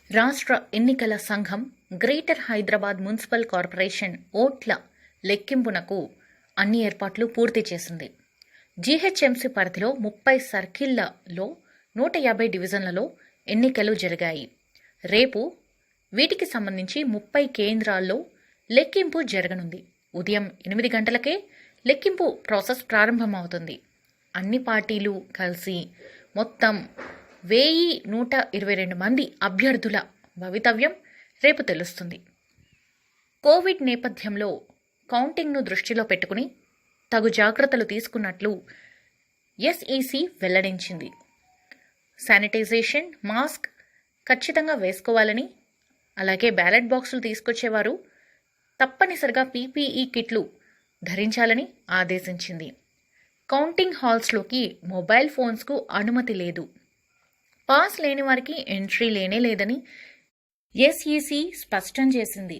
రాష్ట్ర ఎన్నికల సంఘం గ్రేటర్ హైదరాబాద్ మున్సిపల్ కార్పొరేషన్ ఓట్ల లెక్కింపునకు అన్ని ఏర్పాట్లు పూర్తి చేసింది. జీహెచ్ఎంసీ పరిధిలో 30 సర్కిళ్లలో 150 డివిజన్లలో ఎన్నికలు జరిగాయి. రేపు వీటికి సంబంధించి 30 కేంద్రాల్లో లెక్కింపు జరగనుంది. ఉదయం 8 గంటలకే లెక్కింపు ప్రాసెస్ ప్రారంభమవుతుంది. అన్ని పార్టీలు కలిసి మొత్తం 1122 మంది అభ్యర్థుల భవితవ్యం రేపు తెలుస్తుంది. కోవిడ్ నేపథ్యంలో కౌంటింగ్ను దృష్టిలో పెట్టుకుని తగు జాగ్రత్తలు తీసుకున్నట్లు ఎస్ఈసి వెల్లడించింది. శానిటైజేషన్, మాస్క్ ఖచ్చితంగా వేసుకోవాలని, అలాగే బ్యాలెట్ బాక్సులు తీసుకొచ్చేవారు తప్పనిసరిగా పీపీఈ కిట్లు ధరించాలని ఆదేశించింది. కౌంటింగ్ హాల్స్లోకి మొబైల్ ఫోన్స్కు అనుమతి లేదు. పాస్ లేని వారికి ఎంట్రీ లేనే లేదని ఎస్ఈసి స్పష్టం చేసింది.